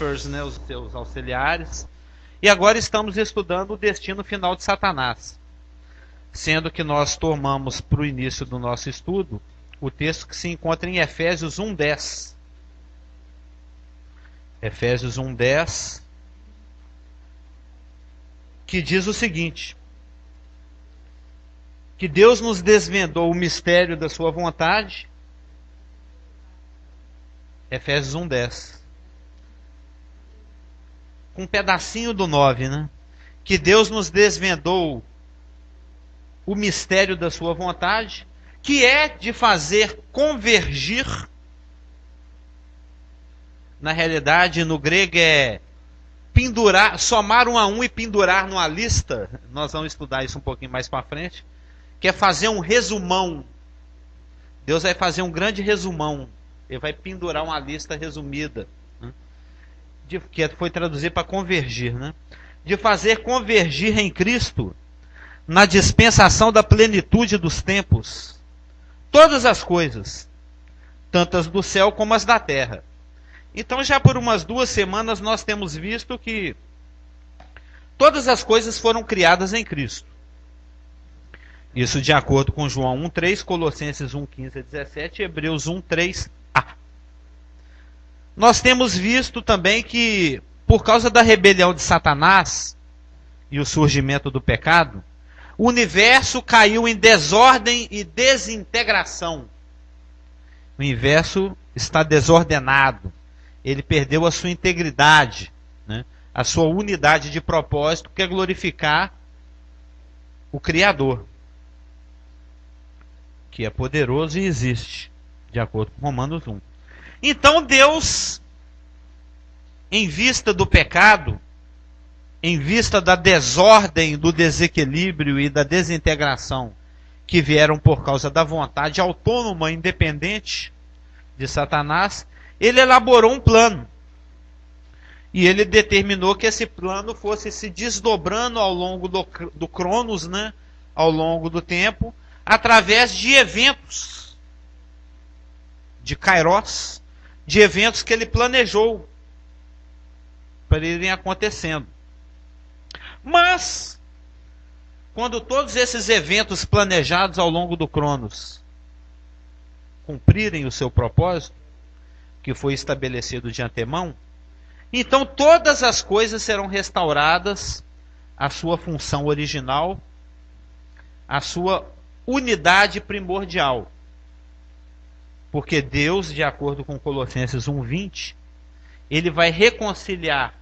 helpers, né, os seus auxiliares. E agora estamos estudando o destino final de Satanás. Sendo que nós tomamos para o início do nosso estudo o texto que se encontra em Efésios 1:10. Efésios 1:10, que diz o seguinte: que Deus nos desvendou o mistério da sua vontade. Efésios 1:10. Com um pedacinho do 9, né? Que Deus nos desvendou o mistério da sua vontade, que é de fazer convergir. Na realidade, no grego é pendurar, somar um a um e pendurar numa lista. Nós vamos estudar isso um pouquinho mais para frente. Que é fazer um resumão. Deus vai fazer um grande resumão. Ele vai pendurar uma lista resumida, né? Que foi traduzir para convergir, né? De fazer convergir em Cristo, na dispensação da plenitude dos tempos, todas as coisas, tanto as do céu como as da terra. Então, já por umas 2 semanas, nós temos visto que todas as coisas foram criadas em Cristo. Isso de acordo com João 1:3, Colossenses 1:15-17 e Hebreus 1:3a. Nós temos visto também que, por causa da rebelião de Satanás e o surgimento do pecado, o universo caiu em desordem e desintegração. O universo está desordenado. Ele perdeu a sua integridade, né? A sua unidade de propósito, que é glorificar o Criador, que é poderoso e existe, de acordo com Romanos 1. Então Deus, em vista do pecado, em vista da desordem, do desequilíbrio e da desintegração que vieram por causa da vontade autônoma e independente de Satanás, ele elaborou um plano. E ele determinou que esse plano fosse se desdobrando ao longo do Cronos, né? Ao longo do tempo, através de eventos, de Kairos, de eventos que ele planejou para irem acontecendo. Mas, quando todos esses eventos planejados ao longo do Cronos cumprirem o seu propósito, que foi estabelecido de antemão, então todas as coisas serão restauradas à sua função original, à sua unidade primordial. Porque Deus, de acordo com Colossenses 1:20, ele vai reconciliar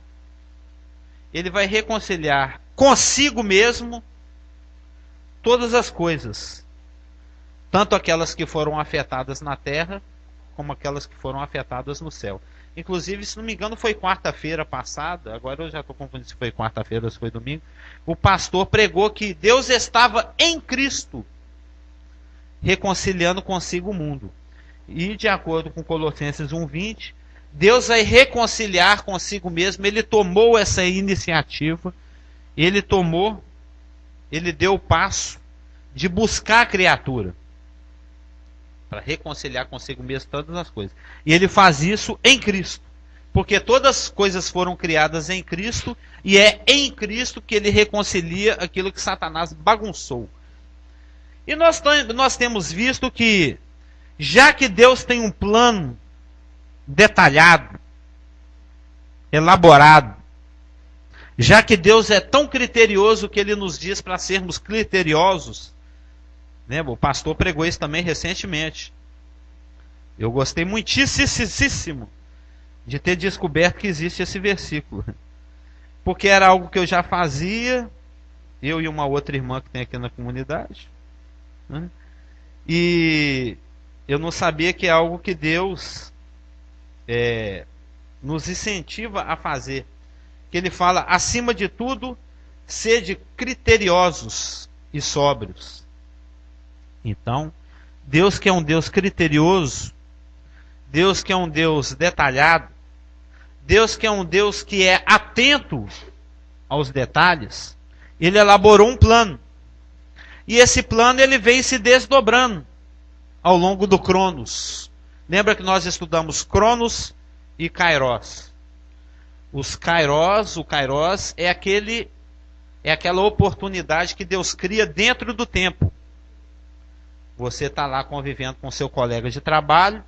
consigo mesmo todas as coisas, tanto aquelas que foram afetadas na terra, como aquelas que foram afetadas no céu. Inclusive, se não me engano, foi quarta-feira passada, agora eu já estou confundindo se foi quarta-feira ou se foi domingo, o pastor pregou que Deus estava em Cristo, reconciliando consigo o mundo. E, de acordo com Colossenses 1:20, Deus vai reconciliar consigo mesmo. Ele tomou essa iniciativa, ele deu o passo de buscar a criatura para reconciliar consigo mesmo todas as coisas. E ele faz isso em Cristo, porque todas as coisas foram criadas em Cristo, e é em Cristo que ele reconcilia aquilo que Satanás bagunçou. E nós temos visto que, já que Deus tem um plano detalhado, elaborado, já que Deus é tão criterioso que ele nos diz para sermos criteriosos, né? O pastor pregou isso também recentemente. Eu gostei muitíssimo de ter descoberto que existe esse versículo, porque era algo que eu já fazia, eu e uma outra irmã que tem aqui na comunidade, né? E eu não sabia que é algo que Deus nos incentiva a fazer. Que ele fala, acima de tudo, sede criteriosos e sóbrios. Então, Deus que é um Deus criterioso, Deus que é um Deus detalhado, Deus que é um Deus que é atento aos detalhes, ele elaborou um plano. E esse plano ele vem se desdobrando ao longo do Cronos. Lembra que nós estudamos Cronos e Kairos. o kairos é aquela oportunidade que Deus cria dentro do tempo. Você está lá convivendo com seu colega de trabalho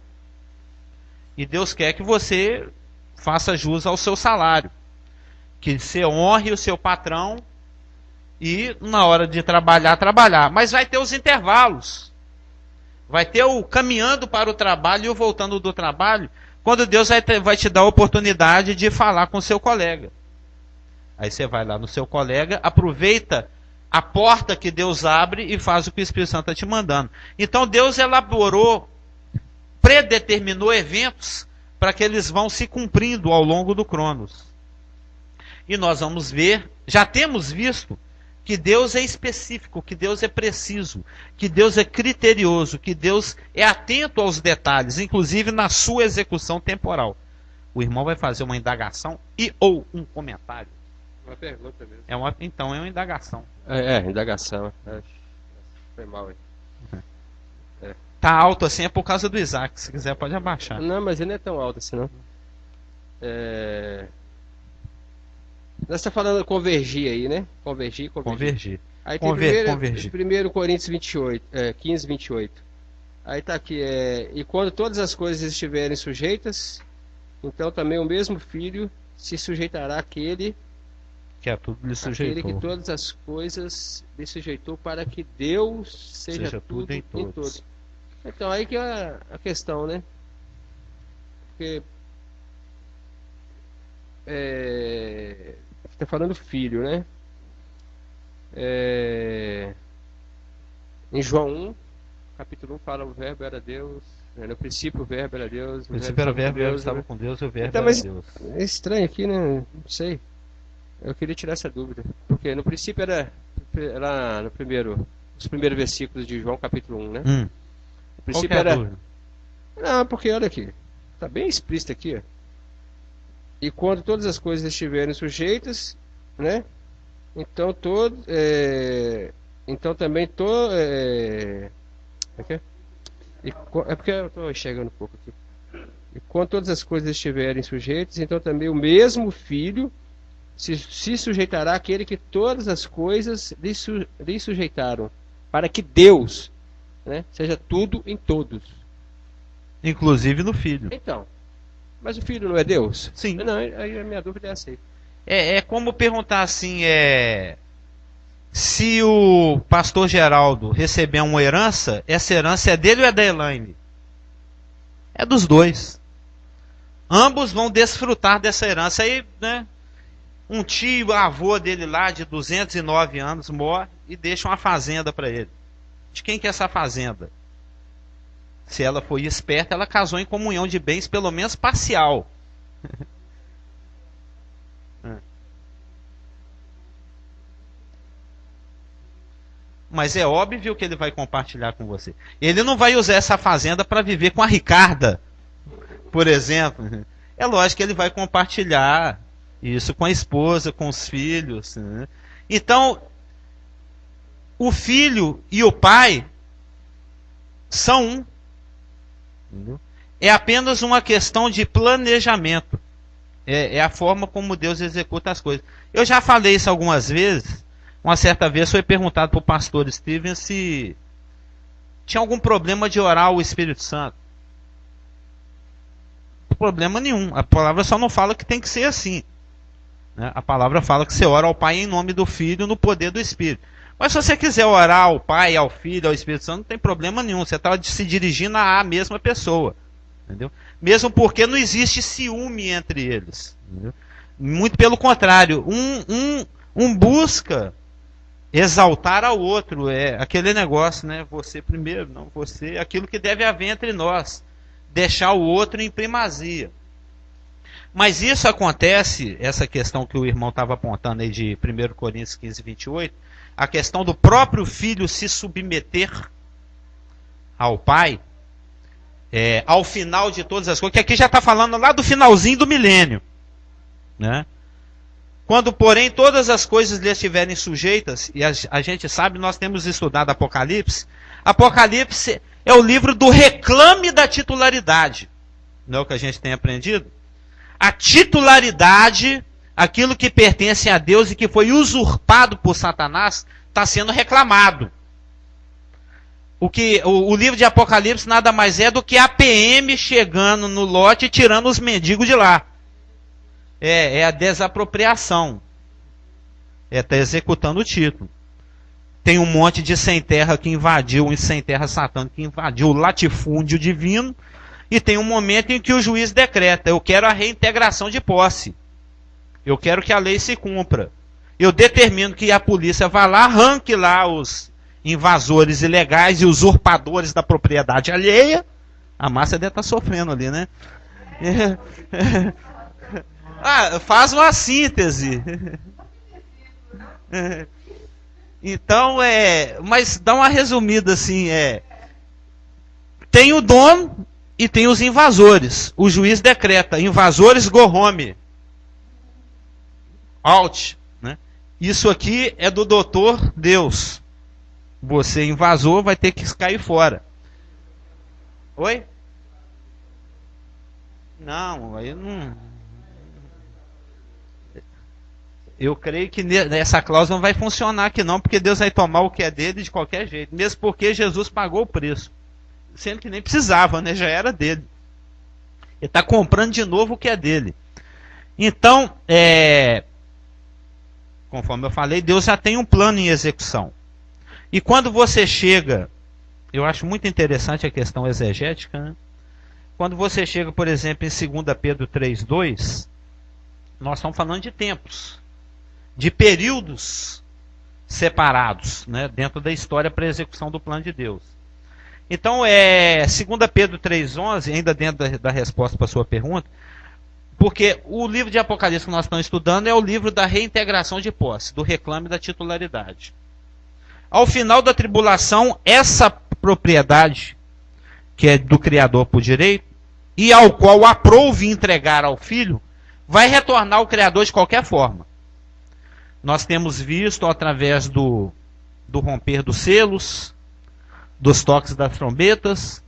e Deus quer que você faça jus ao seu salário, que você honre o seu patrão e na hora de trabalhar. Mas vai ter os intervalos. Vai ter o caminhando para o trabalho e o voltando do trabalho, quando Deus vai te dar a oportunidade de falar com o seu colega. Aí você vai lá no seu colega, aproveita a porta que Deus abre e faz o que o Espírito Santo está te mandando. Então Deus predeterminou eventos para que eles vão se cumprindo ao longo do Cronos. E nós vamos ver, já temos visto, que Deus é específico, que Deus é preciso, que Deus é criterioso, que Deus é atento aos detalhes, inclusive na sua execução temporal. O irmão vai fazer uma indagação ou um comentário. Uma pergunta mesmo. Então é uma indagação. Indagação. Foi mal aí. Tá alto assim é por causa do Isaac. Se quiser pode abaixar. Não, mas ele não é tão alto assim, não. Nós estamos falando convergir aí, né? Convergir. Aí tem convergir. 1 Coríntios 15, 28. Aí está aqui, e quando todas as coisas estiverem sujeitas, então também o mesmo filho se sujeitará àquele que a tudo lhe sujeitou. Aquele que todas as coisas lhe sujeitou, para que Deus seja tudo em todos. Então aí que é a questão, né? Porque está falando filho, né? Em João 1, capítulo 1, fala: o verbo era Deus, no princípio o verbo era Deus. O princípio era o verbo estava com Deus e o verbo então, era Deus. É estranho aqui, né? Não sei. Eu queria tirar essa dúvida. Porque no princípio era lá no os primeiros versículos de João capítulo 1, né? No princípio era. Dúvida? Não, porque olha aqui. Está bem explícito aqui, ó. E quando todas as coisas estiverem sujeitas, né? Então então também é porque eu estou enxergando um pouco aqui. E quando todas as coisas estiverem sujeitas, então também o mesmo filho se sujeitará àquele que todas as coisas lhe sujeitaram, para que Deus, né, seja tudo em todos. Inclusive no filho. Então, mas o filho não é Deus? Sim. Não, aí a minha dúvida é essa aí. É como perguntar assim, se o pastor Geraldo receber uma herança, essa herança é dele ou é da Elaine? É dos dois. Ambos vão desfrutar dessa herança. Aí, né, um tio, avô dele lá, de 209 anos, morre e deixa uma fazenda para ele. De quem que é essa fazenda? Se ela foi esperta, ela casou em comunhão de bens, pelo menos parcial. Mas é óbvio que ele vai compartilhar com você. Ele não vai usar essa fazenda para viver com a Ricarda, por exemplo. É lógico que ele vai compartilhar isso com a esposa, com os filhos, né? Então, o filho e o pai são um. Entendeu? É apenas uma questão de planejamento. É a forma como Deus executa as coisas. Eu já falei isso algumas vezes. Uma certa vez foi perguntado para o pastor Steven se tinha algum problema de orar o Espírito Santo. Problema nenhum. A palavra só não fala que tem que ser assim, né? A palavra fala que você ora ao Pai em nome do Filho, no poder do Espírito. Mas se você quiser orar ao Pai, ao Filho, ao Espírito Santo, não tem problema nenhum. Você está se dirigindo à mesma pessoa. Entendeu? Mesmo porque não existe ciúme entre eles. Entendeu? Muito pelo contrário. Um busca exaltar ao outro. É aquele negócio, né? Você primeiro, não você. Aquilo que deve haver entre nós. Deixar o outro em primazia. Mas isso acontece, essa questão que o irmão estava apontando aí de 1 Coríntios 15, 28, a questão do próprio filho se submeter ao pai, ao final de todas as coisas, que aqui já está falando lá do finalzinho do milênio, né? Quando, porém, todas as coisas lhe estiverem sujeitas, e a gente sabe, nós temos estudado Apocalipse. Apocalipse é o livro do reclame da titularidade. Não é o que a gente tem aprendido? a titularidade, aquilo que pertence a Deus e que foi usurpado por Satanás, está sendo reclamado. O livro de Apocalipse nada mais é do que a PM chegando no lote e tirando os mendigos de lá. É a desapropriação. Está executando o título. Tem um monte de sem terra que invadiu, um sem terra satânico que invadiu o latifúndio divino, e tem um momento em que o juiz decreta: eu quero a reintegração de posse. Eu quero que a lei se cumpra. Eu determino que a polícia vá lá, arranque lá os invasores ilegais e usurpadores da propriedade alheia. A Márcia deve estar sofrendo ali, né? Faz uma síntese. Então, mas dá uma resumida assim, tem o dono e tem os invasores. O juiz decreta: invasores, go home. Out. Né? Isso aqui é do doutor Deus. Você, invasor, vai ter que cair fora. Oi? Não, aí não... Eu creio que essa cláusula não vai funcionar aqui não, porque Deus vai tomar o que é dele de qualquer jeito. Mesmo porque Jesus pagou o preço. Sendo que nem precisava, né? Já era dele. Ele está comprando de novo o que é dele. Então, conforme eu falei, Deus já tem um plano em execução. E quando você chega, eu acho muito interessante a questão exegética, né? Quando você chega, por exemplo, em 2 Pedro 3:2, nós estamos falando de tempos, de períodos separados, né, dentro da história para a execução do plano de Deus. Então, 2 Pedro 3:11, ainda dentro da resposta para a sua pergunta, porque o livro de Apocalipse que nós estamos estudando é o livro da reintegração de posse, do reclame da titularidade. Ao final da tribulação, essa propriedade, que é do Criador por direito, e ao qual aprouve entregar ao Filho, vai retornar ao Criador de qualquer forma. Nós temos visto através do romper dos selos, dos toques das trombetas,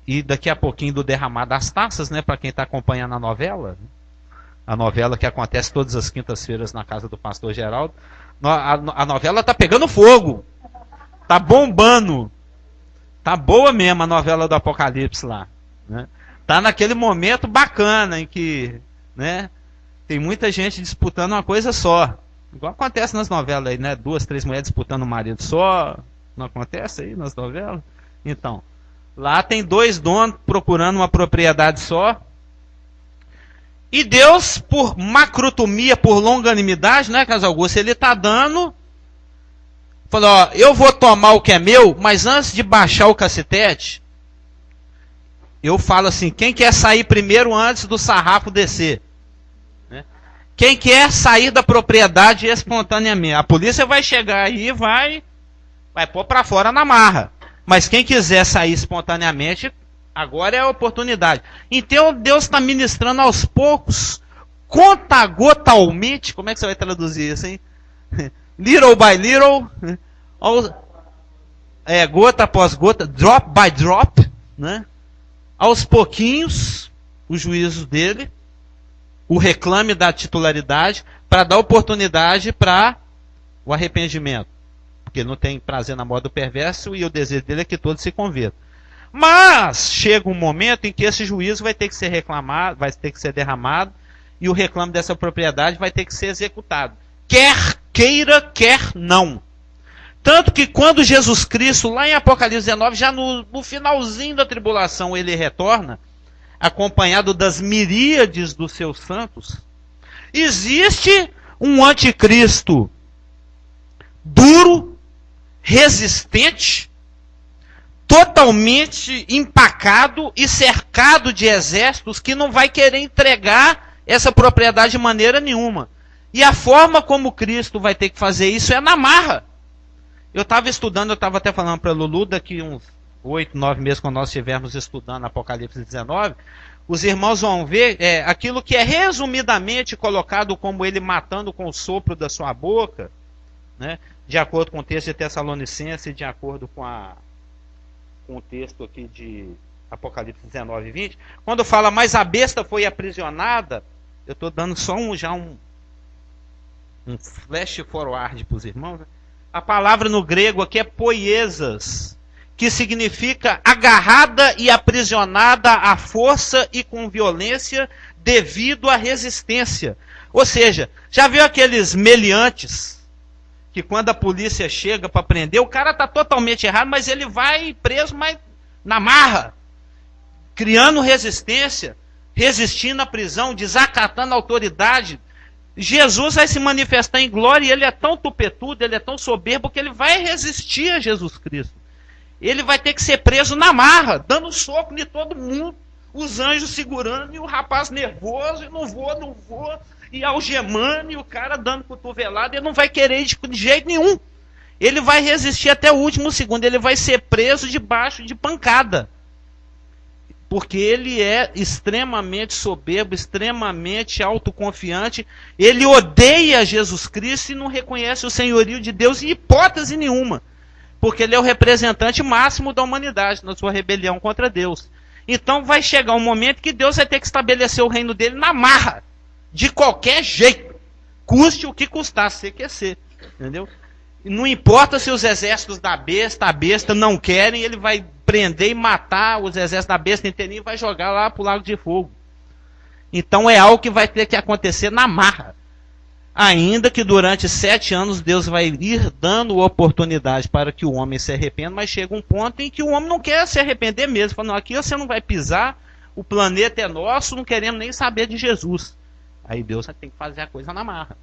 e daqui a pouquinho do derramar das taças, né, para quem está acompanhando a novela que acontece todas as quintas-feiras na casa do pastor Geraldo. A novela está pegando fogo, está bombando, está boa mesmo a novela do Apocalipse lá, né? Está naquele momento bacana em que, né, tem muita gente disputando uma coisa só, igual acontece nas novelas aí, né? 2, 3 mulheres disputando um marido só, não acontece aí nas novelas? Então, lá tem 2 donos procurando uma propriedade só. E Deus, por macrotomia, por longanimidade, né, Carlos Augusto, ele está dando... Falou, ó, eu vou tomar o que é meu, mas antes de baixar o cacetete, eu falo assim, quem quer sair primeiro antes do sarrafo descer? Né? Quem quer sair da propriedade espontaneamente? A polícia vai chegar aí e vai pôr para fora na marra. Mas quem quiser sair espontaneamente... Agora é a oportunidade. Então Deus está ministrando aos poucos, contagotalmente. Como é que você vai traduzir isso, hein? Little by little, gota após gota, drop by drop, né? Aos pouquinhos, o juízo dele, o reclame da titularidade, para dar oportunidade para o arrependimento. Porque não tem prazer na moda do perverso e o desejo dele é que todos se convertam. Mas chega um momento em que esse juízo vai ter que ser reclamado, vai ter que ser derramado, e o reclame dessa propriedade vai ter que ser executado. Quer queira, quer não. Tanto que quando Jesus Cristo, lá em Apocalipse 19, já no finalzinho da tribulação, ele retorna, acompanhado das miríades dos seus santos, existe um anticristo duro, resistente, totalmente empacado e cercado de exércitos que não vai querer entregar essa propriedade de maneira nenhuma. E a forma como Cristo vai ter que fazer isso é na marra. Eu estava estudando, eu estava até falando para a Lulu, daqui uns 8, 9 meses, quando nós estivermos estudando Apocalipse 19, os irmãos vão ver aquilo que é resumidamente colocado como ele matando com o sopro da sua boca, né, de acordo com o texto de Tessalonicenses e de acordo com o texto aqui de Apocalipse 19 e 20, quando fala, mas a besta foi aprisionada, eu estou dando só um flash forward para os irmãos, né? A palavra no grego aqui é poiesas, que significa agarrada e aprisionada à força e com violência devido à resistência. Ou seja, já viu aqueles meliantes que quando a polícia chega para prender, o cara está totalmente errado, mas ele vai preso, mas na marra, criando resistência, resistindo à prisão, desacatando a autoridade. Jesus vai se manifestar em glória e ele é tão tupetudo, ele é tão soberbo que ele vai resistir a Jesus Cristo. Ele vai ter que ser preso na marra, dando soco em todo mundo, os anjos segurando e o rapaz nervoso, e não vou, e algemando, e o cara dando cotovelada, ele não vai querer ir de jeito nenhum. Ele vai resistir até o último segundo, ele vai ser preso debaixo de pancada. Porque ele é extremamente soberbo, extremamente autoconfiante, ele odeia Jesus Cristo e não reconhece o senhorio de Deus em hipótese nenhuma. Porque ele é o representante máximo da humanidade na sua rebelião contra Deus. Então vai chegar um momento que Deus vai ter que estabelecer o reino dele na marra, de qualquer jeito, custe o que custar, CQC, entendeu? Não importa se os exércitos da besta, a besta não querem, ele vai prender e matar os exércitos da besta inteirinho e vai jogar lá para o lago de fogo. Então é algo que vai ter que acontecer na marra. Ainda que durante 7 anos Deus vai ir dando oportunidade para que o homem se arrependa, mas chega um ponto em que o homem não quer se arrepender mesmo. Falando, aqui você não vai pisar, o planeta é nosso, não queremos nem saber de Jesus. Aí Deus vai ter que fazer a coisa na marra.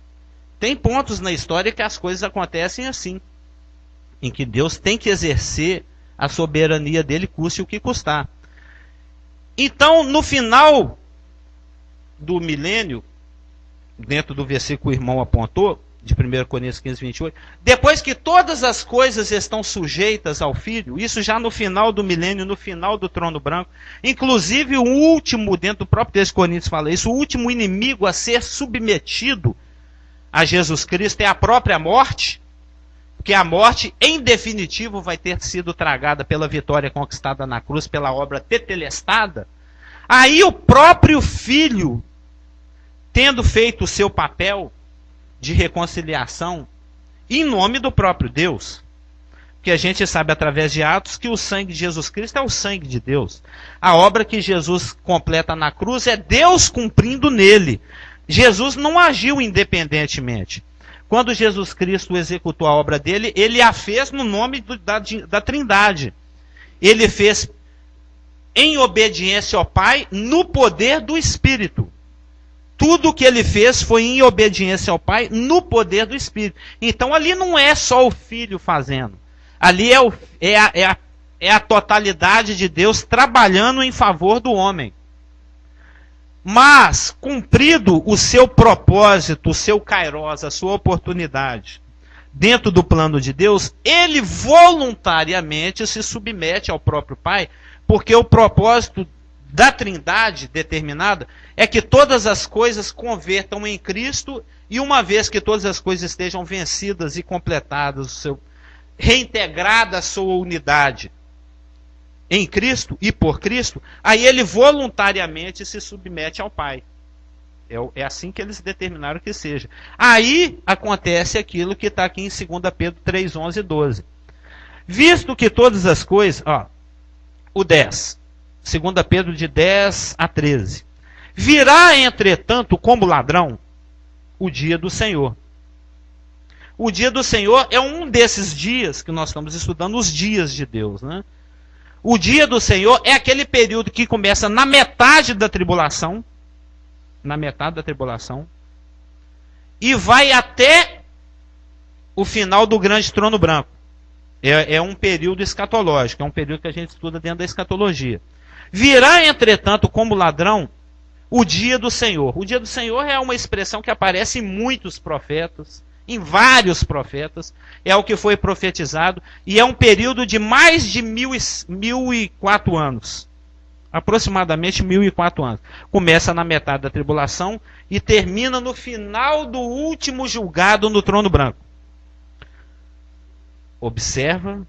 Tem pontos na história que as coisas acontecem assim, em que Deus tem que exercer a soberania dele, custe o que custar. Então, no final do milênio, dentro do versículo que o irmão apontou, de 1 Coríntios 15, 28, depois que todas as coisas estão sujeitas ao Filho, isso já no final do milênio, no final do trono branco, inclusive o último, dentro do próprio texto de Coríntios fala isso, o último inimigo a ser submetido a Jesus Cristo é a própria morte, porque a morte, em definitivo, vai ter sido tragada pela vitória conquistada na cruz, pela obra tetelestada. Aí o próprio Filho, tendo feito o seu papel de reconciliação, em nome do próprio Deus, porque a gente sabe através de Atos que o sangue de Jesus Cristo é o sangue de Deus. A obra que Jesus completa na cruz é Deus cumprindo nele. Jesus não agiu independentemente. Quando Jesus Cristo executou a obra dele, ele a fez no nome da Trindade. Ele fez em obediência ao Pai, no poder do Espírito. Tudo o que ele fez foi em obediência ao Pai, no poder do Espírito. Então ali não é só o Filho fazendo. Ali é a totalidade de Deus trabalhando em favor do homem. Mas, cumprido o seu propósito, o seu kairos, a sua oportunidade, dentro do plano de Deus, ele voluntariamente se submete ao próprio Pai, porque o propósito da Trindade determinada é que todas as coisas convertam em Cristo, e uma vez que todas as coisas estejam vencidas e completadas, reintegrada a sua unidade em Cristo e por Cristo, aí ele voluntariamente se submete ao Pai. É assim que eles determinaram que seja. Aí acontece aquilo que está aqui em 2 Pedro 3, 11 e 12. Visto que todas as coisas, o 10, 2 Pedro de 10 a 13. Virá, entretanto, como ladrão, o dia do Senhor. O dia do Senhor é um desses dias que nós estamos estudando, os dias de Deus, né? O dia do Senhor é aquele período que começa na metade da tribulação, e vai até o final do grande trono branco. É um período escatológico, é um período que a gente estuda dentro da escatologia. Virá, entretanto, como ladrão, o dia do Senhor. O dia do Senhor é uma expressão que aparece em muitos profetas, em vários profetas, é o que foi profetizado, e é um período de mais de 1004 anos. Aproximadamente 1004 anos. Começa na metade da tribulação e termina no final do último julgado no trono branco. Observa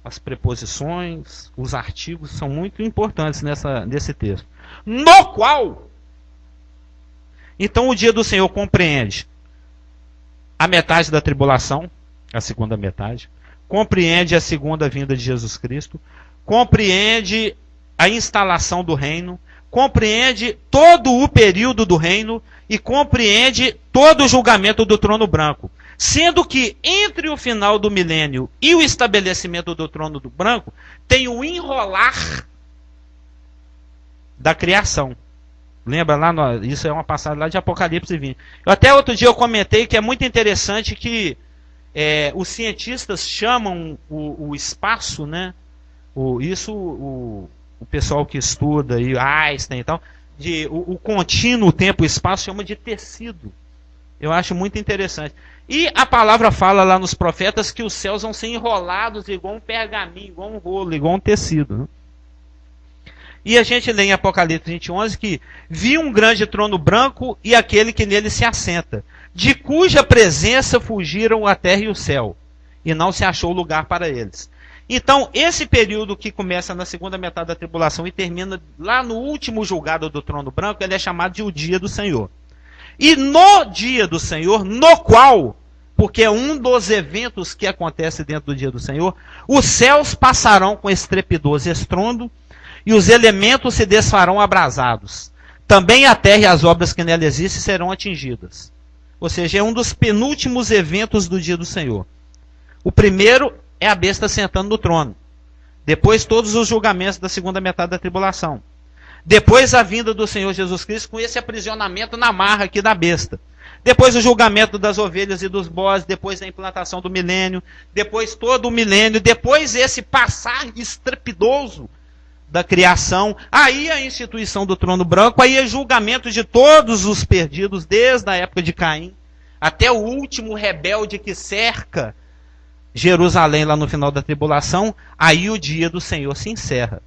as preposições, os artigos são muito importantes nesse texto. No qual, então o dia do Senhor compreende a metade da tribulação, a segunda metade, compreende a segunda vinda de Jesus Cristo, compreende a instalação do reino, compreende todo o período do reino e compreende todo o julgamento do trono branco. Sendo que entre o final do milênio e o estabelecimento do trono do branco, tem o enrolar da criação. Lembra lá, isso é uma passagem lá de Apocalipse 20. Até outro dia eu comentei que é muito interessante que os cientistas chamam o espaço, né? O pessoal que estuda, aí, Einstein e tal, o contínuo tempo e espaço chama de tecido. Eu acho muito interessante. E a palavra fala lá nos profetas que os céus vão ser enrolados igual um pergaminho, igual um rolo, igual um tecido. Né? E a gente lê em Apocalipse 20:11 que viu um grande trono branco e aquele que nele se assenta, de cuja presença fugiram a terra e o céu, e não se achou lugar para eles. Então, esse período que começa na segunda metade da tribulação e termina lá no último julgado do trono branco, ele é chamado de o dia do Senhor. E no dia do Senhor, no qual, porque é um dos eventos que acontece dentro do dia do Senhor, os céus passarão com estrepidoso estrondo, e os elementos se desfarão abrasados. Também a terra e as obras que nela existem serão atingidas. Ou seja, é um dos penúltimos eventos do dia do Senhor. O primeiro é a besta sentando no trono. Depois todos os julgamentos da segunda metade da tribulação. Depois a vinda do Senhor Jesus Cristo com esse aprisionamento na marra aqui da besta. Depois o julgamento das ovelhas e dos bodes. Depois a implantação do milênio. Depois todo o milênio. Depois esse passar estrepidoso da criação. Aí a instituição do trono branco. Aí é julgamento de todos os perdidos desde a época de Caim. Até o último rebelde que cerca Jerusalém lá no final da tribulação. Aí o dia do Senhor se encerra.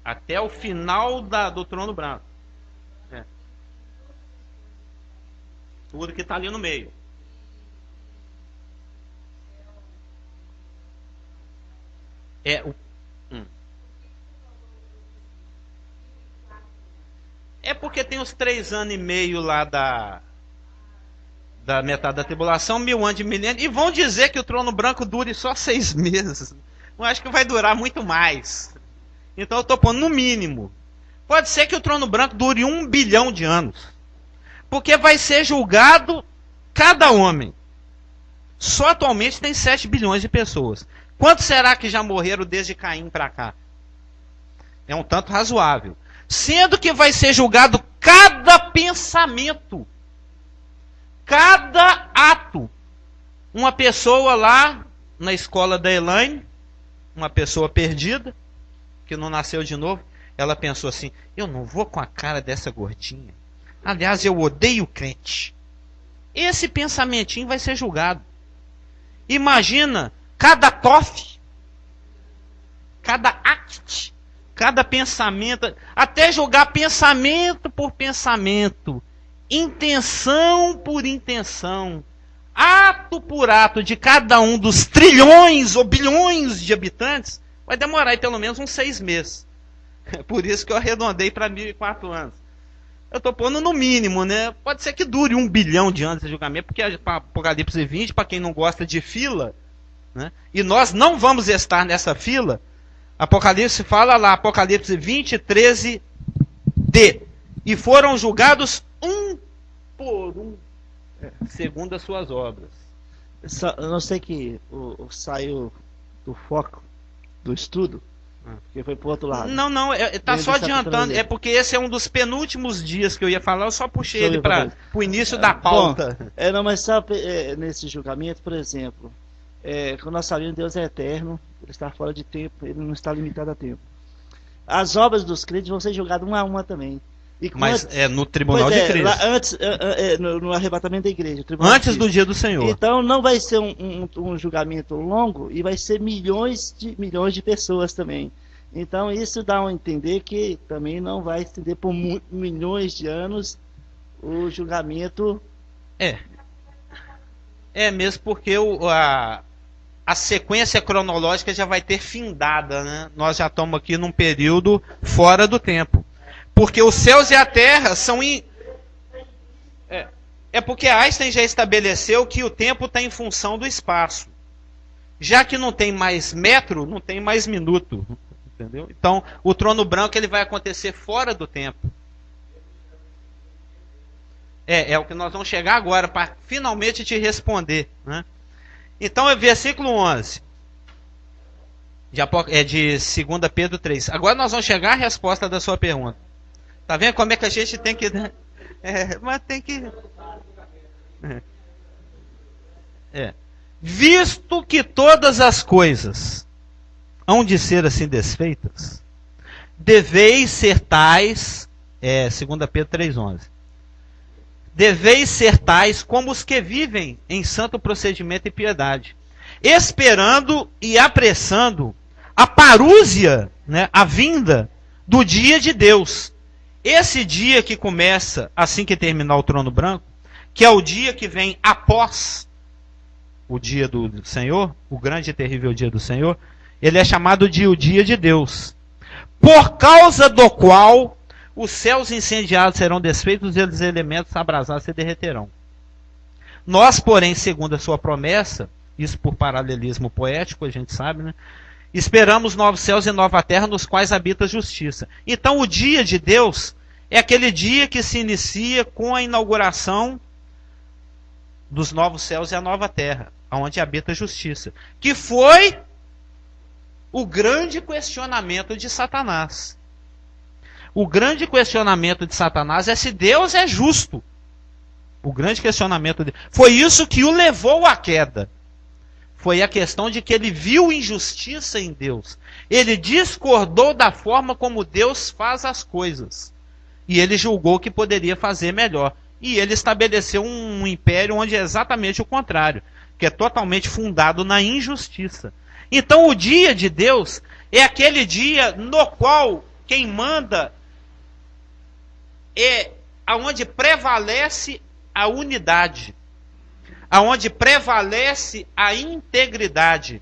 Até o final do trono branco. Tudo que está ali no meio. É porque tem os 3 anos e meio lá da metade da tribulação, 1000 anos de milênio, e vão dizer que o trono branco dure só 6 meses. Eu acho que vai durar muito mais. Então eu estou pondo no mínimo. Pode ser que o trono branco dure 1 bilhão de anos. Porque vai ser julgado cada homem. Só atualmente tem 7 bilhões de pessoas. Quantos será que já morreram desde Caim para cá? É um tanto razoável. Sendo que vai ser julgado cada pensamento. Cada ato. Uma pessoa lá na escola da Elaine, uma pessoa perdida, que não nasceu de novo, ela pensou assim, eu não vou com a cara dessa gordinha. Aliás, eu odeio crente. Esse pensamentinho vai ser julgado. Imagina, cada tof, cada act, cada pensamento, até julgar pensamento por pensamento, intenção por intenção, ato por ato de cada um dos trilhões ou bilhões de habitantes, vai demorar aí pelo menos uns 6 meses. Por isso que eu arredondei para 1004 anos. Eu estou pondo no mínimo, né? Pode ser que dure 1 bilhão de anos de julgamento, porque Apocalipse 20, para quem não gosta de fila, né? E nós não vamos estar nessa fila. Apocalipse fala lá, Apocalipse 20, 13d. E foram julgados um por um, segundo as suas obras. Eu não sei que saiu do foco do estudo, porque foi para o outro lado. Não, está só adiantando. É porque esse é um dos penúltimos dias que eu ia falar, eu só puxei ele para o início da pauta. Bom, não, mas sabe, nesse julgamento, por exemplo, quando nós sabemos que Deus é eterno, Ele está fora de tempo, Ele não está limitado a tempo. As obras dos crentes vão ser julgadas uma a uma também. Mas é no tribunal de Cristo. Lá antes, no arrebatamento da igreja. Antes do dia do Senhor. Então não vai ser um julgamento longo e vai ser milhões de pessoas também. Então isso dá a entender que também não vai estender por milhões de anos o julgamento... É mesmo porque a sequência cronológica já vai ter findada, né? Nós já estamos aqui num período fora do tempo. Porque os céus e a terra são... É porque Einstein já estabeleceu que o tempo está em função do espaço. Já que não tem mais metro, não tem mais minuto. Entendeu? Então, o trono branco ele vai acontecer fora do tempo. É o que nós vamos chegar agora para finalmente te responder. Né? Então, é versículo 11. É de 2 Pedro 3. Agora nós vamos chegar à resposta da sua pergunta. Tá vendo como é que a gente tem que... mas tem que... Visto que todas as coisas hão de ser assim desfeitas, deveis ser tais... 2 Pedro 3,11. Deveis ser tais como os que vivem em santo procedimento e piedade, esperando e apressando a parúzia, né, a vinda do dia de Deus. Esse dia que começa assim que terminar o trono branco, que é o dia que vem após o dia do Senhor, o grande e terrível dia do Senhor, ele é chamado de o dia de Deus, por causa do qual os céus incendiados serão desfeitos e os elementos abrasados se derreterão. Nós, porém, segundo a sua promessa, isso por paralelismo poético, a gente sabe, né? Esperamos novos céus e nova terra nos quais habita a justiça. Então, o dia de Deus é aquele dia que se inicia com a inauguração dos novos céus e a nova terra, onde habita a justiça. Que foi o grande questionamento de Satanás. O grande questionamento de Satanás é se Deus é justo. O grande questionamento dele. Foi isso que o levou à queda. Foi a questão de que ele viu injustiça em Deus. Ele discordou da forma como Deus faz as coisas. E ele julgou que poderia fazer melhor. E ele estabeleceu um império onde é exatamente o contrário, que é totalmente fundado na injustiça. Então o dia de Deus é aquele dia no qual quem manda é aonde prevalece a unidade, aonde prevalece a integridade,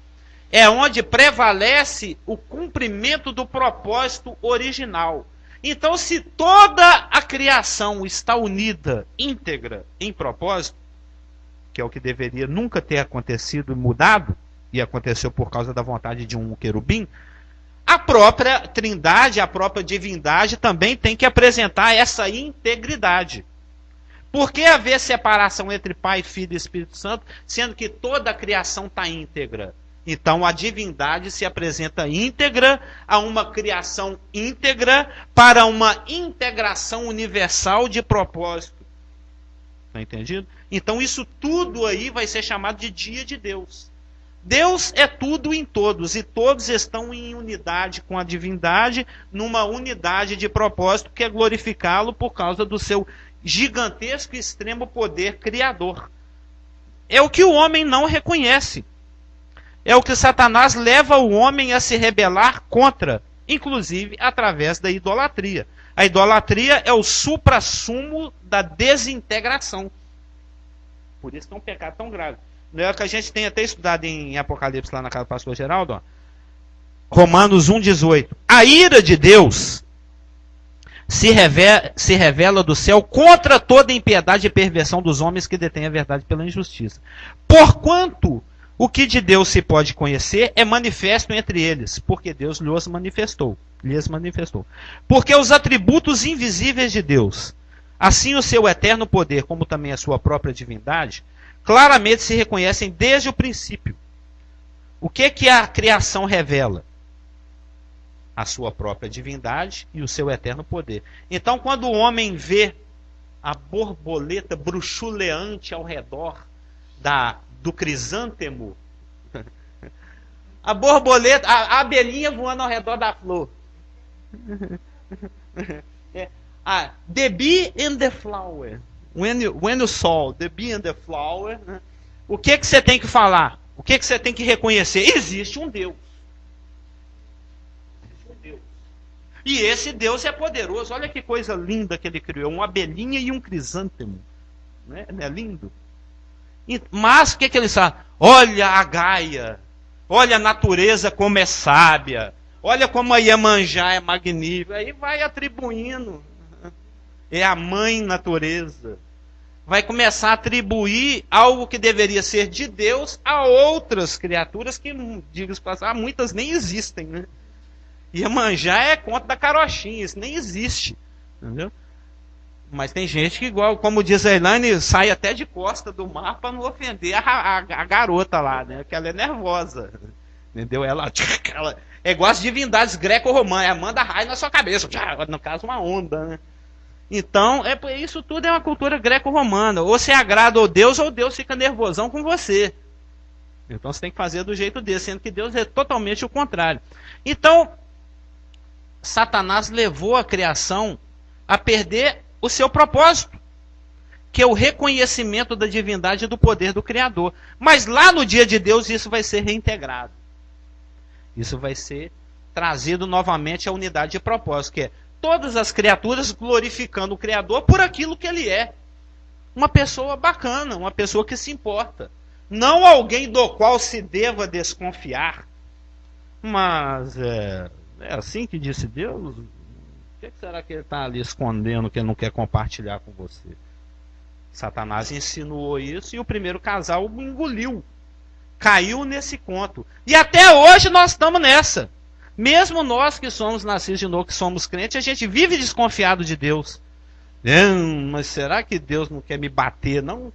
é onde prevalece o cumprimento do propósito original. Então, se toda a criação está unida, íntegra, em propósito, que é o que deveria nunca ter acontecido e mudado, e aconteceu por causa da vontade de um querubim, a própria trindade, a própria divindade também tem que apresentar essa integridade. Por que haver separação entre Pai, Filho e Espírito Santo, sendo que toda a criação está íntegra? Então a divindade se apresenta íntegra a uma criação íntegra para uma integração universal de propósito. Está entendido? Então isso tudo aí vai ser chamado de dia de Deus. Deus é tudo em todos, e todos estão em unidade com a divindade, numa unidade de propósito que é glorificá-lo por causa do seu gigantesco e extremo poder criador. É o que o homem não reconhece. É o que Satanás leva o homem a se rebelar contra, inclusive através da idolatria. A idolatria é o suprassumo da desintegração. Por isso que é um pecado tão grave. Não é o que a gente tem até estudado em Apocalipse lá na casa do pastor Geraldo, ó. Romanos 1,18. A ira de Deus se revela do céu contra toda impiedade e perversão dos homens que detêm a verdade pela injustiça. Porquanto o que de Deus se pode conhecer é manifesto entre eles, porque Deus lhes manifestou. Porque os atributos invisíveis de Deus, assim o seu eterno poder, como também a sua própria divindade, claramente se reconhecem desde o princípio. O que a criação revela? A sua própria divindade e o seu eterno poder. Então, quando o homem vê a borboleta bruxuleante ao redor do crisântemo, a borboleta, a abelhinha voando ao redor da flor. The bee and the flower. When you saw the bee and the flower, né? O que você tem que falar? O que você tem que reconhecer? Existe um Deus. E esse Deus é poderoso. Olha que coisa linda que ele criou. Uma abelhinha e um crisântemo. Não é lindo? Mas o que ele sabe? Olha a Gaia. Olha a natureza como é sábia. Olha como a Iemanjá é magnífica. Aí vai atribuindo. É a mãe natureza. Vai começar a atribuir algo que deveria ser de Deus a outras criaturas que, diga-se passar, muitas nem existem, né? Iemanjá é conta da carochinha, isso nem existe, entendeu? Mas tem gente que, igual, como diz a Elaine, sai até de costa do mar para não ofender a garota lá, né? Que ela é nervosa, entendeu? Ela é igual as divindades greco-romanas, manda raio na sua cabeça, no caso uma onda, né? Então, isso tudo é uma cultura greco-romana. Ou você agrada ao Deus, ou Deus fica nervosão com você. Então você tem que fazer do jeito desse, sendo que Deus é totalmente o contrário. Então, Satanás levou a criação a perder o seu propósito, que é o reconhecimento da divindade e do poder do Criador. Mas lá no dia de Deus isso vai ser reintegrado. Isso vai ser trazido novamente à unidade de propósito, que é todas as criaturas glorificando o Criador por aquilo que ele é. Uma pessoa bacana, uma pessoa que se importa. Não alguém do qual se deva desconfiar. Mas é assim que disse Deus? O que será que ele está ali escondendo que ele não quer compartilhar com você? Satanás insinuou isso e o primeiro casal engoliu. Caiu nesse conto. E até hoje nós estamos nessa. Mesmo nós que somos nascidos de novo, que somos crentes, a gente vive desconfiado de Deus. Mas será que Deus não quer me bater, não?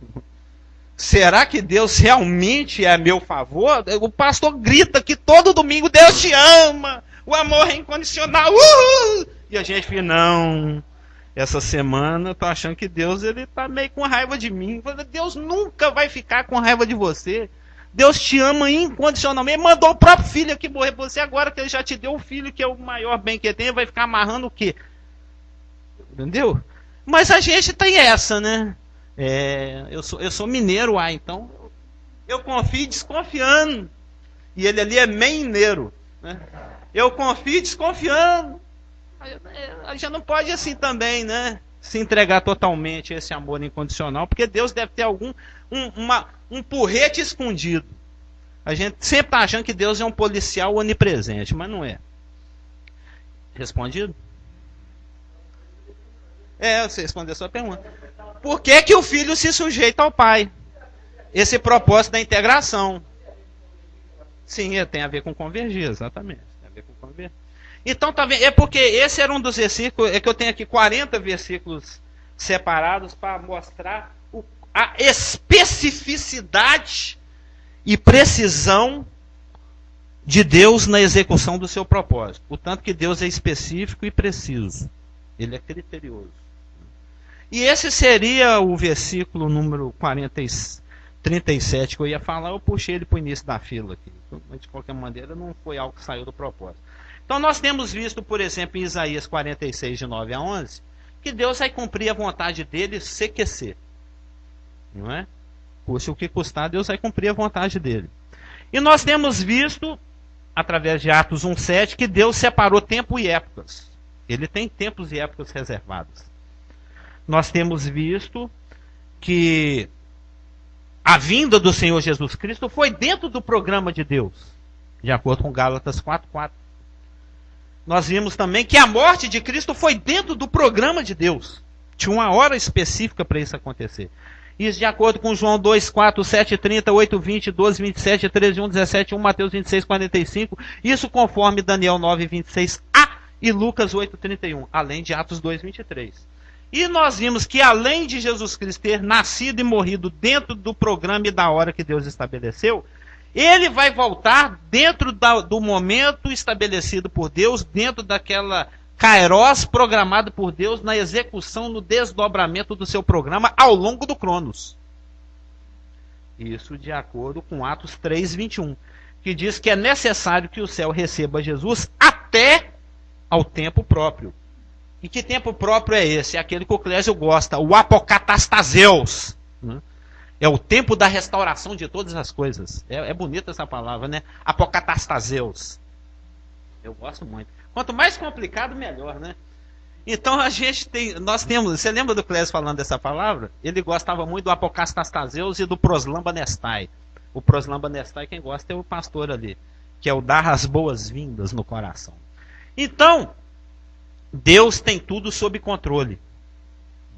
Será que Deus realmente é a meu favor? O pastor grita que todo domingo Deus te ama, o amor é incondicional. E a gente fica, não, essa semana eu tô achando que Deus está meio com raiva de mim. Deus nunca vai ficar com raiva de você. Deus te ama incondicionalmente. Ele mandou o próprio filho aqui morrer por você. Agora que ele já te deu o filho, que é o maior bem que ele tem, vai ficar amarrando o quê? Entendeu? Mas a gente tem essa, né? Eu sou mineiro, então eu confio desconfiando. E ele ali é mineiro, né? Eu confio desconfiando. A gente não pode assim também, né? Se entregar totalmente a esse amor incondicional, porque Deus deve ter um porrete escondido. A gente sempre está achando que Deus é um policial onipresente, mas não é. Respondido? Você respondeu a sua pergunta. Por que o filho se sujeita ao pai? Esse propósito da integração. Sim, tem a ver com convergir, exatamente. Tem a ver com convergir. Então, tá vendo? É porque esse era um dos versículos, que eu tenho aqui 40 versículos separados para mostrar a especificidade e precisão de Deus na execução do seu propósito. Portanto, que Deus é específico e preciso. Ele é criterioso. E esse seria o versículo número 37 que eu ia falar. Eu puxei ele para o início da fila aqui. De qualquer maneira, não foi algo que saiu do propósito. Então nós temos visto, por exemplo, em Isaías 46, de 9 a 11, que Deus vai cumprir a vontade dele CQC. Não é? Custe o que custar, Deus vai cumprir a vontade dele. E nós temos visto, através de Atos 1,7, que Deus separou tempo e épocas. Ele tem tempos e épocas reservados. Nós temos visto que a vinda do Senhor Jesus Cristo foi dentro do programa de Deus, de acordo com Gálatas 4:4. Nós vimos também que a morte de Cristo foi dentro do programa de Deus. Tinha uma hora específica para isso acontecer. Isso de acordo com João 2:4, 7:30, 8:20, 12:27, 13:1, 17:1, Mateus 26:45. Isso conforme Daniel 9:26a e Lucas 8:31, além de Atos 2:23. E nós vimos que além de Jesus Cristo ter nascido e morrido dentro do programa e da hora que Deus estabeleceu, ele vai voltar dentro do momento estabelecido por Deus, dentro daquela kairos programada por Deus na execução, no desdobramento do seu programa ao longo do Cronos. Isso de acordo com Atos 3:21, que diz que é necessário que o céu receba Jesus até ao tempo próprio. E que tempo próprio é esse? É aquele que o Clésio gosta, o apocatastaseus. Né? É o tempo da restauração de todas as coisas. É bonita essa palavra, né? Apocatastaseus. Eu gosto muito. Quanto mais complicado, melhor, né? Então nós temos, você lembra do Clésio falando dessa palavra? Ele gostava muito do Apocastastaseus e do Proslambanestai. O Proslambanestai, quem gosta é o pastor ali, que é o dar as boas-vindas no coração. Então, Deus tem tudo sob controle.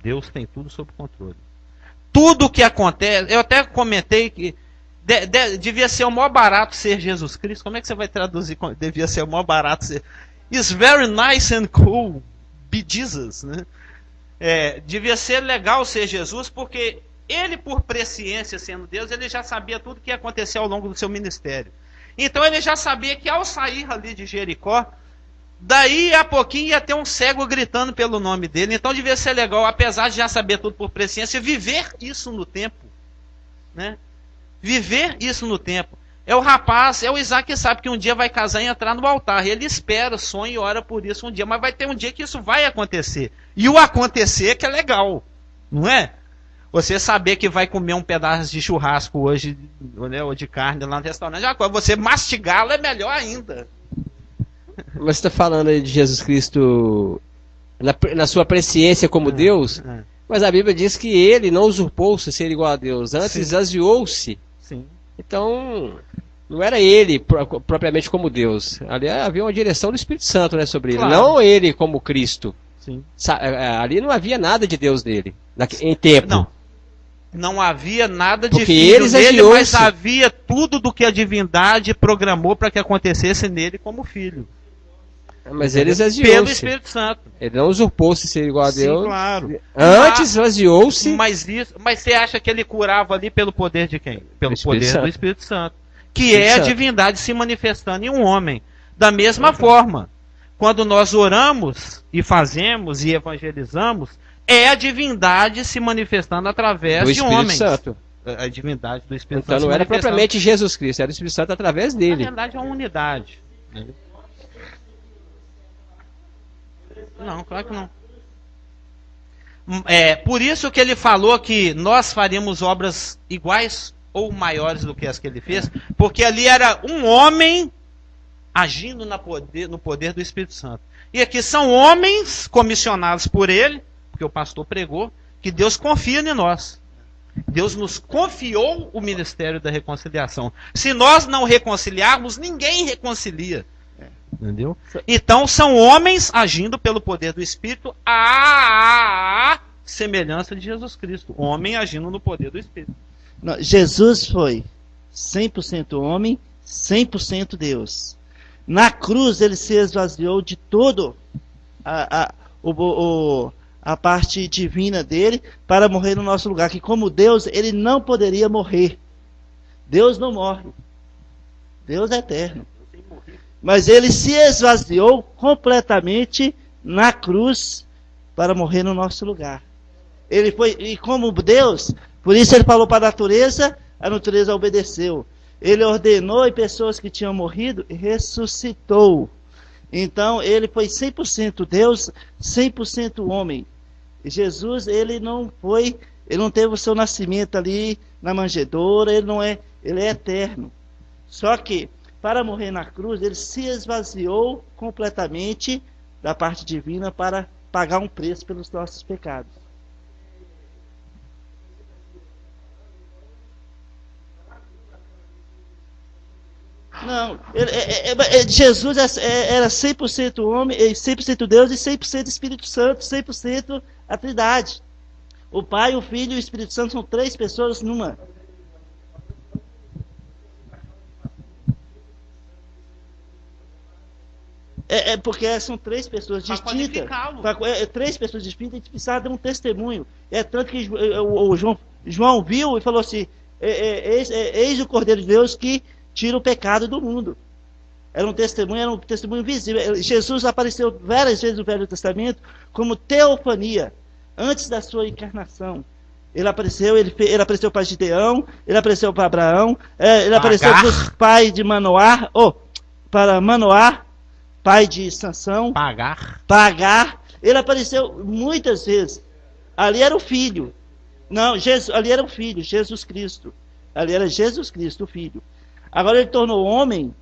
Deus tem tudo sob controle. Tudo que acontece, eu até comentei que devia ser o maior barato ser Jesus Cristo. Como é que você vai traduzir? Devia ser o maior barato ser. It's very nice and cool. Be Jesus, né? Devia ser legal ser Jesus, porque ele, por presciência, sendo Deus, ele já sabia tudo que ia acontecer ao longo do seu ministério. Então ele já sabia que ao sair ali de Jericó, daí a pouquinho ia ter um cego gritando pelo nome dele. Então devia ser legal, apesar de já saber tudo por presciência, viver isso no tempo, né? Viver isso no tempo. É o rapaz, é o Isaac que sabe que um dia vai casar e entrar no altar. Ele espera, sonha e ora por isso um dia. Mas vai ter um dia que isso vai acontecer. E o acontecer é que é legal. Não é? Você saber que vai comer um pedaço de churrasco hoje, né, ou de carne lá no restaurante. Já, você mastigá-lo é melhor ainda. Mas você está falando aí de Jesus Cristo na sua presciência como Deus, mas a Bíblia diz que ele não usurpou-se ser igual a Deus, antes esvaziou-se. Sim. Então, não era ele propriamente como Deus. Ali havia uma direção do Espírito Santo, né, sobre ele, não ele como Cristo. Sim. Ali não havia nada de Deus nele, em tempo. Não havia nada de porque filho nele, mas havia tudo do que a divindade programou para que acontecesse nele como filho. Mas ele esvaziou-se. Pelo Espírito Santo. Ele não usurpou-se ser igual a Deus. Sim, claro. Antes esvaziou-se. Mas você acha que ele curava ali pelo poder de quem? Pelo poder do Espírito Santo. Que é a divindade se manifestando em um homem. Da mesma forma, quando nós oramos e fazemos e evangelizamos, é a divindade se manifestando através de homens. Santo. A divindade do Espírito Santo. Santo. Então não era propriamente Jesus Cristo, era o Espírito Santo através dele. Na verdade é uma unidade. Não, claro que não. Por isso que ele falou que nós faríamos obras iguais ou maiores do que as que ele fez, porque ali era um homem agindo no poder do Espírito Santo. E aqui são homens comissionados por ele, porque o pastor pregou, que Deus confia em nós. Deus nos confiou o ministério da reconciliação. Se nós não reconciliarmos, ninguém reconcilia. Entendeu? Então são homens agindo pelo poder do Espírito à semelhança de Jesus Cristo. Homem agindo no poder do Espírito. Não, Jesus foi 100% homem, 100% Deus. Na cruz ele se esvaziou de todo a parte divina dele para morrer no nosso lugar. Que como Deus, ele não poderia morrer. Deus não morre. Deus é eterno. Mas ele se esvaziou completamente na cruz para morrer no nosso lugar. Ele foi, e como Deus, por isso ele falou para a natureza obedeceu. Ele ordenou e pessoas que tinham morrido ressuscitou. Então ele foi 100% Deus, 100% homem. E Jesus, ele não teve o seu nascimento ali na manjedoura, ele é eterno. Só que para morrer na cruz, ele se esvaziou completamente da parte divina para pagar um preço pelos nossos pecados. Não, Jesus era 100% homem, 100% Deus e 100% Espírito Santo, 100% a Trindade. O Pai, o Filho e o Espírito Santo são três pessoas numa. Porque são três pessoas distintas. Três pessoas distintas, a gente precisava de um testemunho. Tanto que o João viu e falou assim: eis o Cordeiro de Deus que tira o pecado do mundo. Era um testemunho visível. Jesus apareceu várias vezes no Velho Testamento como teofania, antes da sua encarnação. Ele apareceu para Gideão, ele apareceu para Abraão, ele apareceu para os pais de Manoá, para Manoá, pai de Sansão. Pagar. Ele apareceu muitas vezes. Ali era o filho. Não, ali era o filho, Jesus Cristo. Ali era Jesus Cristo, o filho. Agora ele tornou homem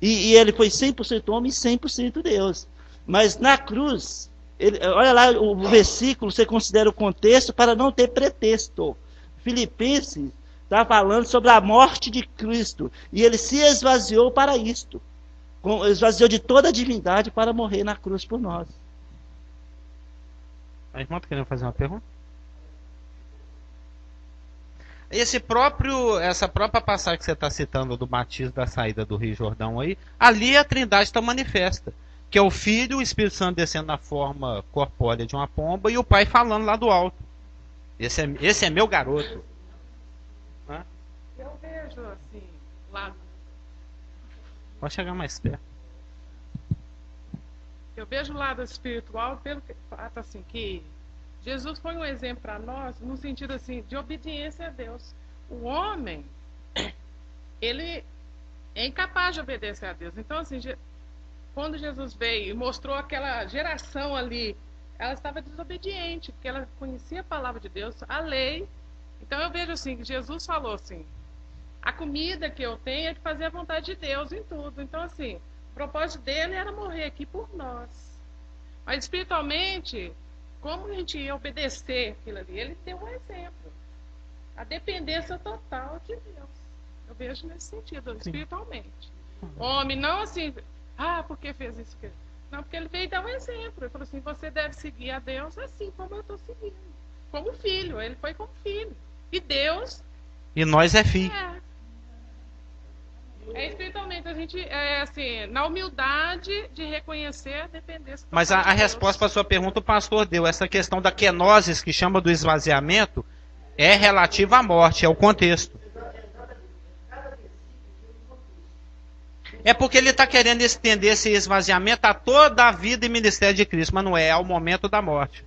E ele foi 100% homem e 100% Deus. Mas na cruz, olha lá o versículo, você considera o contexto para não ter pretexto. Filipenses está falando sobre a morte de Cristo. E ele se esvaziou para isto. Esvaziou de toda a divindade para morrer na cruz por nós. A irmã está querendo fazer uma pergunta? Essa própria passagem que você está citando do batismo da saída do Rio Jordão aí, ali a Trindade está manifesta. Que é o Filho, o Espírito Santo descendo na forma corpórea de uma pomba e o Pai falando lá do alto. Esse é meu garoto. Hã? Eu vejo assim, lá. Pode chegar mais perto. Eu vejo o lado espiritual pelo fato assim que Jesus foi um exemplo para nós no sentido assim de obediência a Deus. O homem, ele é incapaz de obedecer a Deus. Então assim, quando Jesus veio e mostrou aquela geração ali, ela estava desobediente, porque ela conhecia a palavra de Deus, a lei. Então eu vejo assim, que Jesus falou assim, a comida que eu tenho é de fazer a vontade de Deus em tudo. Então assim, o propósito dele era morrer aqui por nós. Mas espiritualmente, como a gente ia obedecer aquilo ali? Ele deu um exemplo. A dependência total de Deus. Eu vejo nesse sentido, espiritualmente. Homem, não assim, porque fez isso? Não, porque ele veio dar um exemplo. Ele falou assim, você deve seguir a Deus assim como eu estou seguindo. Como filho, ele foi como filho. E Deus... E nós é filho. Espiritualmente, a gente, assim, na humildade de reconhecer a dependência. Mas a resposta para a sua pergunta o pastor deu. Essa questão da kenosis, que chama do esvaziamento, é relativa à morte, é o contexto. É porque ele está querendo estender esse esvaziamento a toda a vida e ministério de Cristo, mas não é ao momento da morte.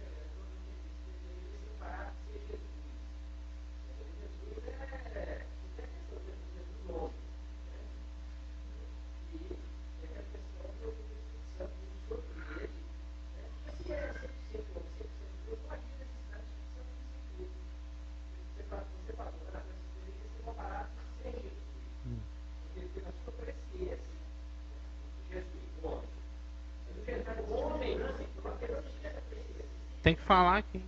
Tem que falar aqui.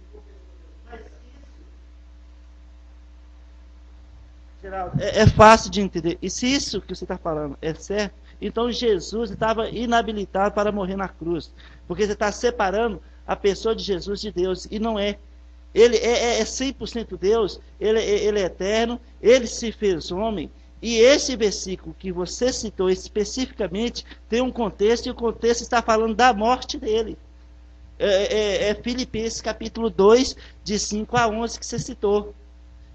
Geraldo, é fácil de entender. E se isso que você está falando é certo, então Jesus estava inabilitado para morrer na cruz. Porque você está separando a pessoa de Jesus de Deus. E não é. Ele é 100% Deus. Ele é eterno. Ele se fez homem. E esse versículo que você citou especificamente tem um contexto. E o contexto está falando da morte dele. Filipenses capítulo 2, de 5 a 11 que você citou.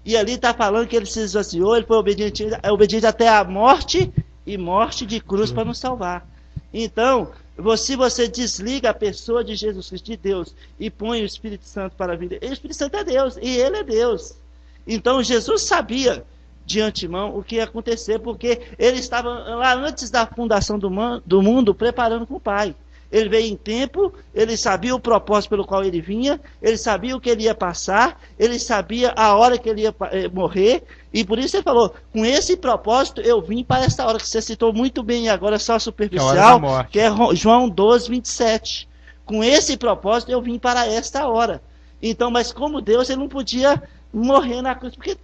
E ali está falando que ele se esvaziou, ele foi obediente até a morte, e morte de cruz para nos salvar. Então, se você desliga a pessoa de Jesus Cristo, de Deus, e põe o Espírito Santo para a vida, o Espírito Santo é Deus, e ele é Deus. Então, Jesus sabia de antemão o que ia acontecer, porque ele estava lá antes da fundação do mundo, preparando com o Pai. Ele veio em tempo, ele sabia o propósito pelo qual ele vinha, ele sabia o que ele ia passar, ele sabia a hora que ele ia morrer, e por isso ele falou, com esse propósito eu vim para esta hora, que você citou muito bem agora, só superficial, que é João 12, 27. Com esse propósito eu vim para esta hora. Então, mas como Deus, ele não podia morrer na cruz, porque,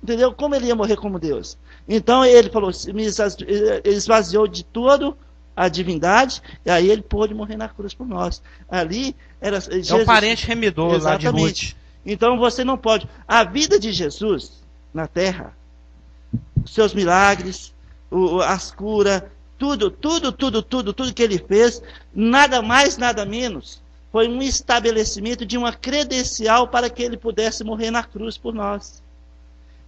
entendeu? Como ele ia morrer como Deus? Então ele falou, ele esvaziou de todo a divindade, e aí ele pôde morrer na cruz por nós. Ali era Jesus, é o parente remidor lá de Ruth. Então você não pode. A vida de Jesus na terra, os seus milagres, as curas, tudo que ele fez, nada mais, nada menos, foi um estabelecimento de uma credencial para que ele pudesse morrer na cruz por nós.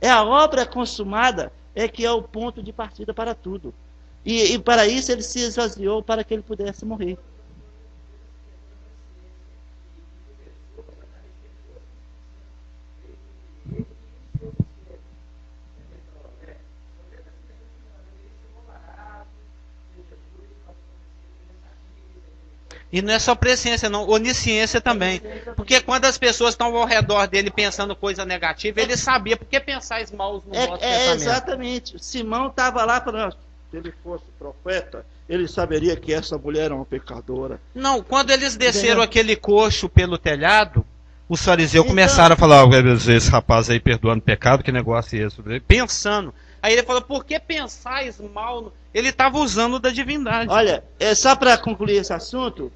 É a obra consumada, que é o ponto de partida para tudo. E para isso ele se esvaziou para que ele pudesse morrer. E não é só presciência, não, onisciência também. Porque quando as pessoas estão ao redor dele pensando coisa negativa, ele sabia, porque pensar maus no nosso pensamento. Exatamente. Simão estava lá falando, se ele fosse profeta, ele saberia que essa mulher era uma pecadora. Não, quando eles desceram aquele coxo pelo telhado, os fariseus começaram a falar, esse rapaz aí perdoando pecado, que negócio é esse? Pensando. Aí ele falou, por que pensais mal? Ele estava usando da divindade. Olha, só para concluir esse assunto...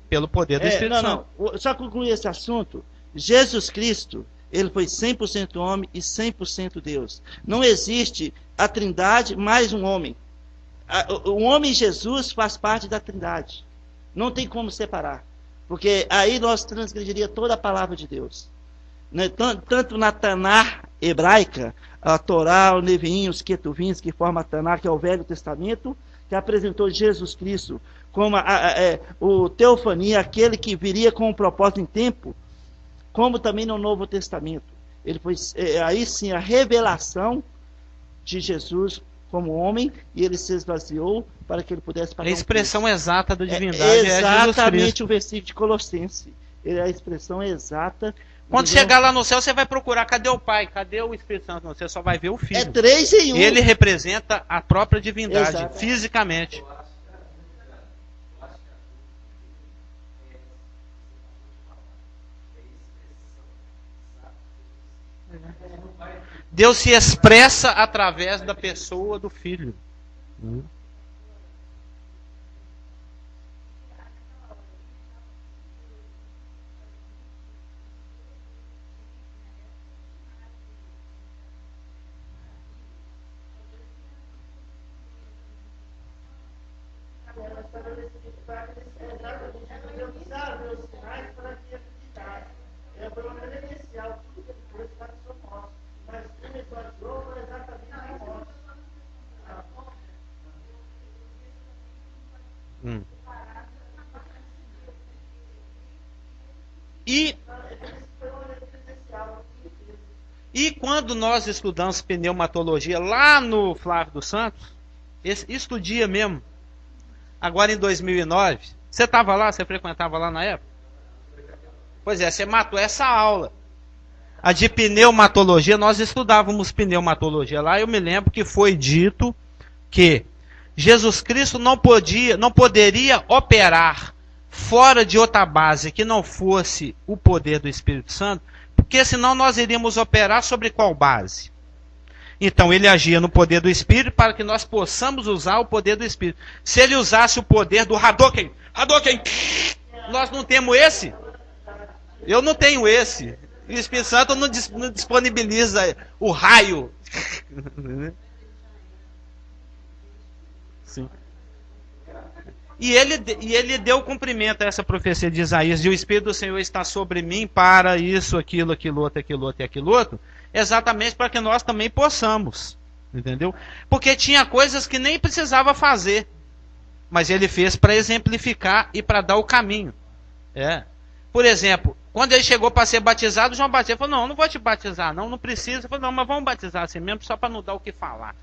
Pelo poder do Espírito Santo. Só concluir esse assunto, Jesus Cristo, ele foi 100% homem e 100% Deus. Não existe a trindade mais um homem. O homem Jesus faz parte da trindade. Não tem como separar. Porque aí nós transgrediria toda a palavra de Deus. Né? Tanto na Taná hebraica, a Torá, o Neviim, os Ketuvins, que forma a Taná, que é o Velho Testamento, que apresentou Jesus Cristo como o Teofania, aquele que viria com um propósito em tempo, como também no Novo Testamento. Ele foi, aí sim, a revelação de Jesus como homem, e ele se esvaziou para que ele pudesse pagar a expressão exata da divindade exatamente o versículo de Colossenses. É a expressão exata. Quando chegar lá no céu, você vai procurar, cadê o Pai? Cadê o Espírito Santo? Você só vai ver o Filho. É 3 em 1. Ele representa a própria divindade, fisicamente. Deus se expressa através da pessoa do Filho. E quando nós estudamos pneumatologia lá no Flávio dos Santos, estudia mesmo, agora em 2009, você estava lá, você frequentava lá na época? Pois é, você matou essa aula. A de pneumatologia, nós estudávamos pneumatologia lá, eu me lembro que foi dito que Jesus Cristo não poderia operar fora de outra base que não fosse o poder do Espírito Santo, porque senão nós iríamos operar sobre qual base? Então ele agia no poder do Espírito para que nós possamos usar o poder do Espírito. Se ele usasse o poder do Hadouken, nós não temos esse? Eu não tenho esse. E o Espírito Santo não disponibiliza o raio. Sim. E ele deu cumprimento a essa profecia de Isaías, e o Espírito do Senhor está sobre mim para isso, aquilo outro, exatamente para que nós também possamos, entendeu? Porque tinha coisas que nem precisava fazer, mas ele fez para exemplificar e para dar o caminho. Por exemplo, quando ele chegou para ser batizado, João Batista falou, não vou te batizar, não precisa. Ele falou, não, mas vamos batizar assim mesmo, só para não dar o que falar.